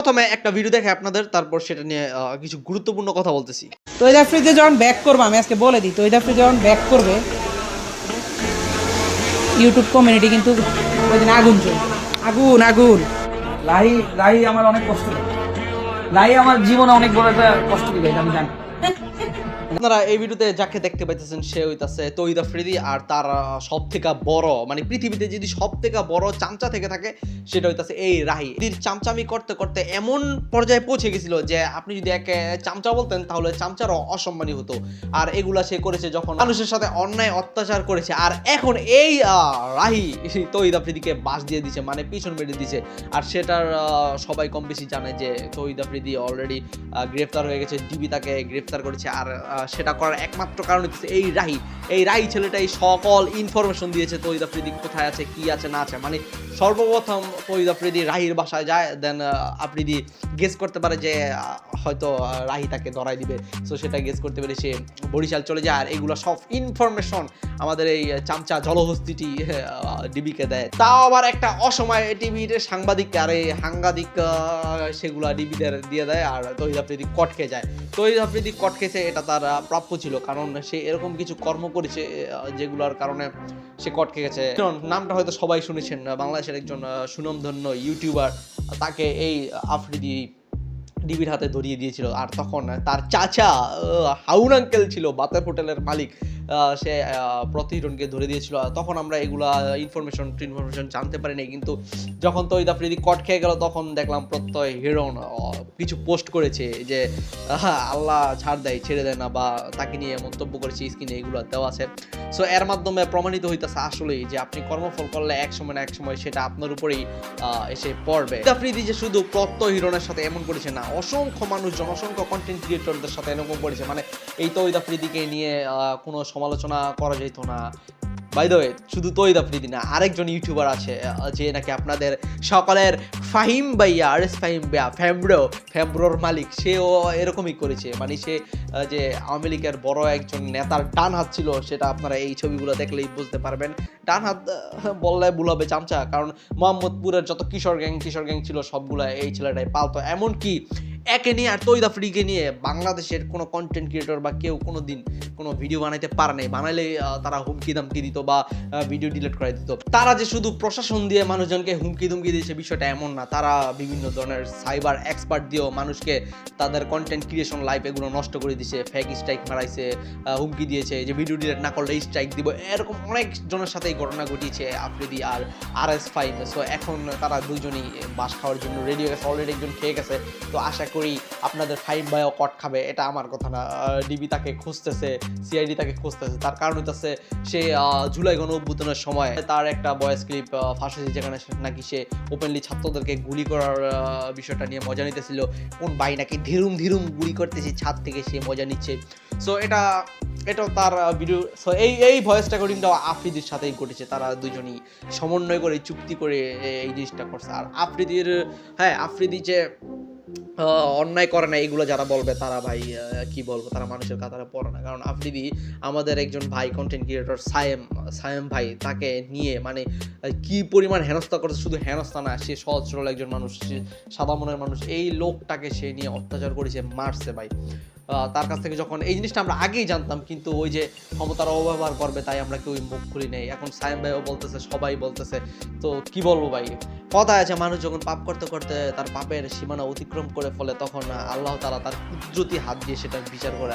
প্রথমে একটা ভিডিও দেখে আপনাদের, তারপর সেটা নিয়ে কিছু গুরুত্বপূর্ণ কথা বলতেছি। তৈদ আফ্রিদি যখন ব্যাক করবে, আমি আজকে বলে দিই, তৈদ আফ্রিদি যখন ব্যাক করবে ইউটিউব কমিউনিটি কিন্তু ওই দিন আগুন চলবে, আগুন আগুন। লাহি লাহি আমার অনেক কষ্ট দেয়, লাহি আমার জীবনে অনেক বড় একটা কষ্ট দিবে, এটা আমি জানি। আপনারা এই ভিডিওতে যাকে দেখতে পাইতেছেন সে হইতাছে তৌহিদ আফ্রিদি, আর তার সব থেকে বড়, মানে পৃথিবীতে যদি সব থেকে বড় চামচা থেকে থাকে সেটা হইতাছে এই রাহি। চামচামি করতে করতে এমন পর্যায়ে পৌঁছে গেছিল যে আপনি যদি একে চামচা বলতেন তাহলে চামচারও অসম্মানী হতো। আর এগুলা সে করেছে যখন মানুষের সাথে অন্যায় অত্যাচার করেছে, আর এখন এই রাহি তৌহিদ আফ্রিদিকে বাস দিয়ে দিছে, মানে পিছন মেরে দিছে। আর সেটার সবাই কম বেশি জানে যে তৌহিদ আফ্রিদি অলরেডি গ্রেফতার হয়ে গেছে, ডিবি তাকে গ্রেফতার করেছে। আর সেটা করার একমাত্র কারণ হচ্ছে এই রাহি ছেলেটাই সকল ইনফরমেশন দিয়েছে তৌহিদ আফ্রিদি কোথায় আছে, কি আছে না আছে। মানে সর্বপ্রথম তৌহিদ আফ্রিদি রাহির বাসায় যায়, দেন আফ্রিদি গেস করতে পারে যে হয়তো রাহি তাকে ধরাই দিবে, সো সেটা গেস করতে পেরে সে বরিশাল চলে যায়। আর এগুলো সব ইনফরমেশন আমাদের এই চামচা জলহস্তিটি ডিবিকে দেয়, তাও আবার একটা অসময় টিভির সাংবাদিককে। আর এই সাংবাদিক সেগুলা ডিবিদের দিয়ে দেয়, আর তৌহিদ আফ্রিদি কট খেয়ে যায়। তৌহিদ আফ্রিদি কট খেয়েছে, এটা তার প্রাপ্য ছিল, কারণ সে এরকম কিছু কর্ম করেছে যেগুলোর কারণে সে কট খেয়ে গেছে। নামটা হয়তো সবাই শুনেছেন, বাংলাদেশের একজন সুনামধন্য ইউটিউবার, তাকে এই আফ্রিদি ডিবির হাতে ধরিয়ে দিয়েছিল। আর তখন তার চাচা হাউন আঙ্কেল ছিল, বাতের হোটেলের মালিক, সে প্রতিহিরণকে ধরে দিয়েছিল। তখন আমরা এগুলা ইনফরমেশন জানতে পারিনি, কিন্তু যখন তৌহিদ আফ্রিদি কট খেয়ে গেল তখন দেখলাম প্রত্যয় হিরণ কিছু পোস্ট করেছে যে আল্লাহ ছাড় দেয়, ছেড়ে দেয় না, বা তাকে নিয়ে মন্তব্য করেছে, স্ক্রিনে এগুলো দেওয়া আছে। সো এর মাধ্যমে প্রমাণিত হইতেছে আসলেই যে আপনি কর্মফল করলে এক সময় না এক সময় সেটা আপনার উপরেই এসে পড়বে। আফ্রিদি যে শুধু প্রত্যয় হিরণের সাথে এমন করেছে না, অসংখ্য মানুষজন, অসংখ্য কন্টেন্ট ক্রিয়েটরদের সাথে এরকম করেছে। মানে এই তৌহিদ আফ্রিদিকে নিয়ে কোনো সমালোচনা করা যেত না। বাই দ্য ওয়ে, শুধু তৌহিদ আফ্রিদি না, আরেকজন ইউটিউবার আছে যে নাকি আপনাদের সকলের ফাহিম ভাইয়া, আরএস ফাহিম ভাইয়া, ফ্যাব্রোর মালিক, সেও এরকমই করেছে। মানে সে যে আওয়ামী লীগের বড় একজন নেতার ডান হাত ছিল, সেটা আপনারা এই ছবিগুলো দেখলেই বুঝতে পারবেন। ডান হাত বললে ভুল হবে চামচা, কারণ মোহাম্মদপুরের যত কিশোর গ্যাং ছিল সবগুলা এই ছেলেটাই পালতো। এমনকি একে নিয়ে আর তৌহিদ আফ্রিদিকে নিয়ে বাংলাদেশের কোনো কন্টেন্ট ক্রিয়েটর বা কেউ কোনো দিন কোনো ভিডিও বানাইতে পারে নাই। বানাইলে তারা হুমকি দামকি দিত বা ভিডিও ডিলিট করে দিত। তারা যে শুধু প্রশাসন দিয়ে মানুষজনকে হুমকি দুমকি দিয়েছে বিষয়টা এমন না, তারা বিভিন্ন ধরনের সাইবার এক্সপার্ট দিয়েও মানুষকে তাদের কন্টেন্ট ক্রিয়েশন লাইফ এগুলো নষ্ট করে দিয়েছে, ফেক স্ট্রাইক মারাইছে, হুমকি দিয়েছে যে ভিডিও ডিলিট না করলে স্ট্রাইক দিব, এরকম অনেক জনের সাথে এই ঘটনা ঘটিয়েছে আফ্রিদি আর আরএস ফাহিম। সো এখন তারা দুইজনই বাস খাওয়ার জন্য রেডি হয়ে গেছে, অলরেডি একজন খেয়ে গেছে। তো আশা করি আপনাদের ফাহিম ভাইও কট খাবে, এটা আমার কথা না। ডিবি তাকে খুঁজতেছে, সিআইডি তাকে খুঁজতেছে, তার কারণ হচ্ছে সে জুলাই গণ অভ্যুত্থানের সময় তার একটা ভয়েস ক্লিপ ফাঁস হয়েছে, যেখানে নাকি সে ওপেনলি ছাত্রদেরকে গুলি করার বিষয়টা নিয়ে মজা নিতেছিল। কোন ভাই নাকি ধীরুম গুলি করতেছে ছাদ থেকে, সে মজা নিচ্ছে। সো এটাও তার ভিডিও। সো এই ভয়েস রেকর্ডিংটাও আফ্রিদির সাথেই ঘটেছে, তারা দুজনই সমন্বয় করে চুক্তি করে এই জিনিসটা করছে। আর আফ্রিদি যে অন্যায় করে না এগুলো যারা বলবে তারা ভাই কি বলবো, তারা মানুষের কাতারে পড়ে না। কারণ আফ্রিদি আমাদের একজন ভাই কন্টেন্ট ক্রিয়েটর সায়েম ভাই, তাকে নিয়ে মানে কি পরিমাণ হেনস্থা করছে, শুধু হেনস্থা না, সে সহজ সরল একজন মানুষ, সে সাদা মনের মানুষ, এই লোকটাকে সে নিয়ে অত্যাচার করেছে, মারছে ভাই। তার কাছ থেকে যখন এই জিনিসটা আমরা আগেই জানতাম, কিন্তু ওই যে ক্ষমতার অব্যবহার করবে তাই আমরা কেউ মুখ খুলি নেই। এখন সায়েম ভাইও বলতেছে, সবাই বলতেছে, তো কি বলবো ভাই, কথা আছে মানুষ যখন পাপ করতে করতে তার পাপের সীমানা অতিক্রম করে ফলে তখন আল্লাহ তাআলা তার কুদরতি হাত দিয়ে সেটার বিচার করে।